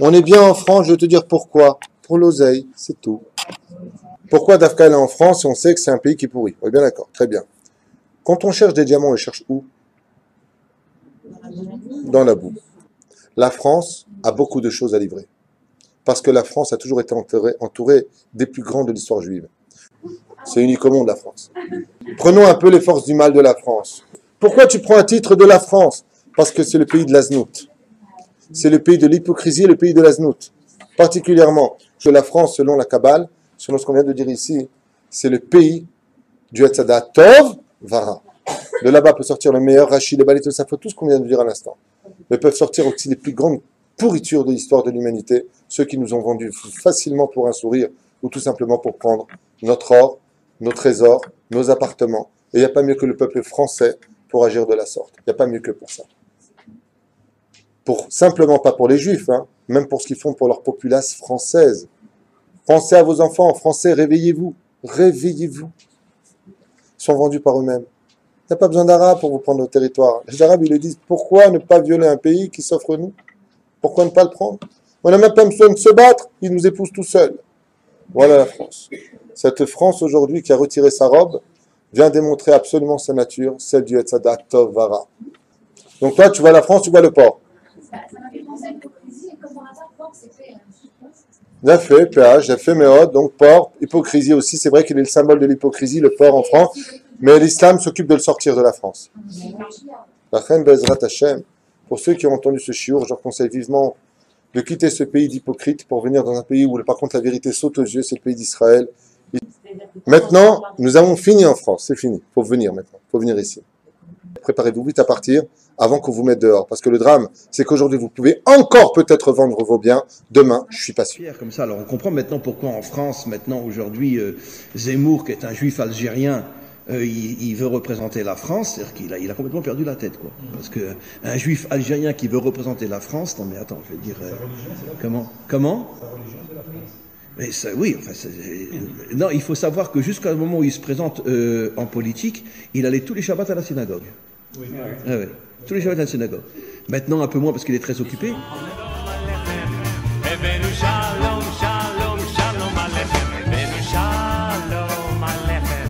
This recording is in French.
On est bien en France, je vais te dire pourquoi. Pour l'oseille, c'est tout. Pourquoi Dafka est en France et on sait que c'est un pays qui est pourri? On est bien d'accord, très bien. Quand on cherche des diamants, on les cherche où? Dans la boue. La France a beaucoup de choses à livrer. Parce que la France a toujours été entourée des plus grands de l'histoire juive. C'est unique au monde, la France. Prenons un peu les forces du mal de la France. Pourquoi tu prends un titre de la France? Parce que c'est le pays de l'Aznout. C'est le pays de l'hypocrisie et le pays de l'Aznout. Particulièrement, que la France, selon la Kabbale, selon ce qu'on vient de dire ici, c'est le pays du Hatzada Tov Vara. De là-bas peut sortir le meilleur, Rachid, le Balit, tout ça, tout ce qu'on vient de dire à l'instant. Mais peuvent sortir aussi les plus grandes pourritures de l'histoire de l'humanité, ceux qui nous ont vendus facilement pour un sourire ou tout simplement pour prendre notre or, nos trésors, nos appartements. Et il n'y a pas mieux que le peuple français pour agir de la sorte. Il n'y a pas mieux que pour ça. Simplement pas pour les juifs, hein, même pour ce qu'ils font pour leur populace française. Pensez à vos enfants, français, réveillez-vous. Réveillez-vous. Ils sont vendus par eux-mêmes. Il n'y a pas besoin d'Arabes pour vous prendre au territoire. Les Arabes, ils le disent, pourquoi ne pas violer un pays qui s'offre nous? Pourquoi ne pas le prendre? On n'a même pas besoin de se battre, ils nous épousent tout seuls. Voilà la France. Cette France aujourd'hui qui a retiré sa robe vient démontrer absolument sa nature, celle du Hatzada Tov Vara. Donc toi, tu vois la France, tu vois le port. J'ai fait, péage, j'ai fait méode, donc port, hypocrisie aussi. C'est vrai qu'il est le symbole de l'hypocrisie, le port en France, mais l'islam s'occupe de le sortir de la France. La reine Bezrat Hashem, pour ceux qui ont entendu ce chiour, je leur conseille vivement de quitter ce pays d'hypocrites pour venir dans un pays où, par contre, la vérité saute aux yeux, c'est le pays d'Israël. Maintenant, nous avons fini en France, c'est fini. Il faut venir maintenant, il faut venir ici. Préparez-vous vite à partir avant qu'on vous mette dehors. Parce que le drame, c'est qu'aujourd'hui, vous pouvez encore peut-être vendre vos biens. Demain, je ne suis pas sûr. Comme ça, alors on comprend maintenant pourquoi en France, maintenant, aujourd'hui, Zemmour, qui est un juif algérien, il veut représenter la France, c'est-à-dire qu'il a complètement perdu la tête, quoi. Parce que un juif algérien qui veut représenter la France, non mais attends, je vais dire, comment mais ça, oui, enfin, non, il faut savoir que jusqu'à le moment où il se présente en politique, il allait tous les Shabbats à la synagogue. Oui. Ah, ouais. Tous les Shabbats à la synagogue. Maintenant, un peu moins parce qu'il est très occupé.